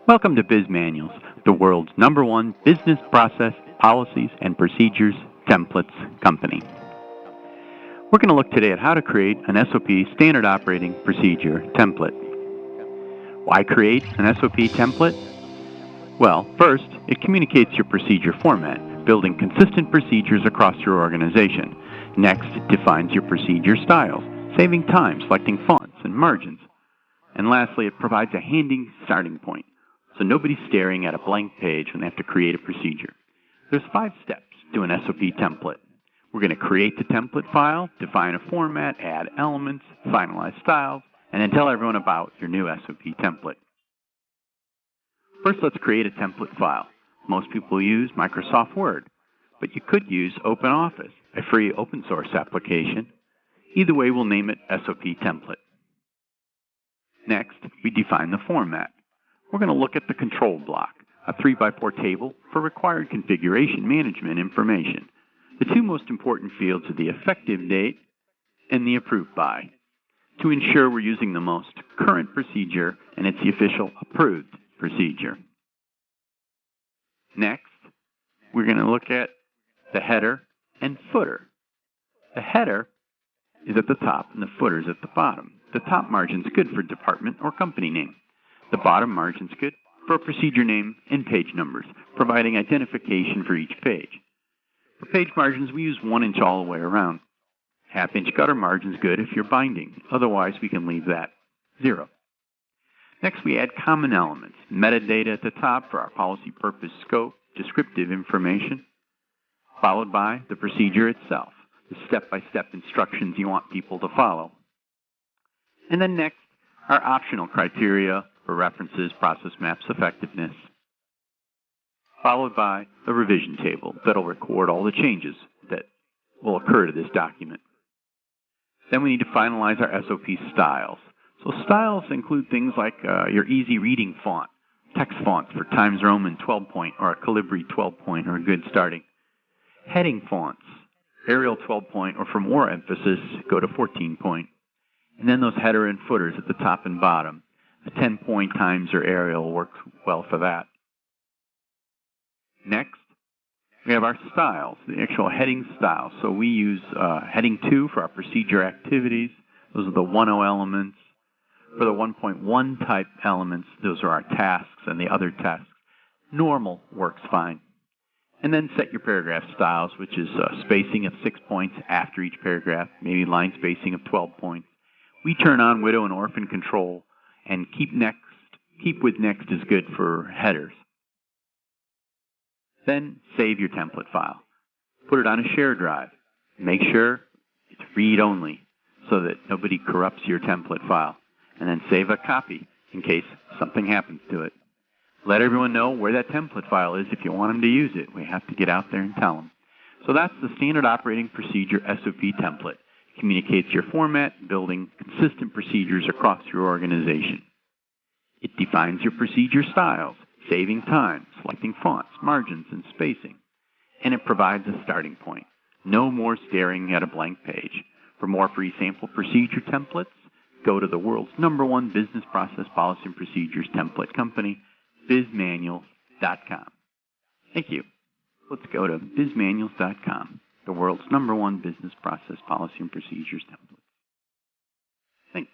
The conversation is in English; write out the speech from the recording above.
Welcome to Bizmanualz, the world's #1 business process, policies, and procedures templates company. We're going to look today at how to create an SOP standard operating procedure template. Why create an SOP template? Well, first, it communicates your procedure format, building consistent procedures across your organization. Next, it defines your procedure styles, saving time selecting fonts and margins. And lastly, it provides a handy starting point, so nobody's staring at a blank page when they have to create a procedure. There's 5 steps to an SOP template. We're going to create the template file, define a format, add elements, finalize styles, and then tell everyone about your new SOP template. First, let's create a template file. Most people use Microsoft Word, but you could use OpenOffice, a free open source application. Either way, we'll name it SOP template. Next, we define the format. We're going to look at the control block, a 3x4 table for required configuration management information. The 2 most important fields are the effective date and the approved by, to ensure we're using the most current procedure and it's the official approved procedure. Next, we're going to look at the header and footer. The header is at the top and the footer is at the bottom. The top margin is good for department or company name. The bottom margin is good for a procedure name and page numbers, providing identification for each page. For page margins, we use 1 inch all the way around. 1/2 inch gutter margin is good if you're binding. Otherwise, we can leave that 0. Next, we add common elements, metadata at the top for our policy purpose scope, descriptive information, followed by the procedure itself, the step-by-step instructions you want people to follow. And then next, our optional criteria for references, process maps, effectiveness, followed by the revision table that'll record all the changes that will occur to this document. Then we need to finalize our SOP styles. So styles include things like your easy reading font, text fonts for Times Roman 12-point or a Calibri 12-point are good starting. Heading fonts, Arial 12-point, or for more emphasis, go to 14-point. And then those header and footers at the top and bottom. A 10-point Times or Arial works well for that. Next, we have our styles, the actual heading styles. So we use heading 2 for our procedure activities. Those are the 1.0 elements. For the 1.1 type elements, those are our tasks and the other tasks. Normal works fine. And then set your paragraph styles, which is spacing of 6 points after each paragraph, maybe line spacing of 12 points. We turn on widow and orphan control, and keep with next is good for headers. Then save your template file. Put it on a shared drive. Make sure it's read-only so that nobody corrupts your template file. And then save a copy in case something happens to it. Let everyone know where that template file is if you want them to use it. We have to get out there and tell them. So that's the standard operating procedure SOP template. It communicates your format, building consistent procedures across your organization. It defines your procedure styles, saving time, selecting fonts, margins, and spacing. And it provides a starting point. No more staring at a blank page. For more free sample procedure templates, go to the world's #1 business process, policy, and procedures template company, Bizmanualz.com. Thank you. Let's go to Bizmanualz.com, the world's #1 business process, policy, and procedures template. Thanks.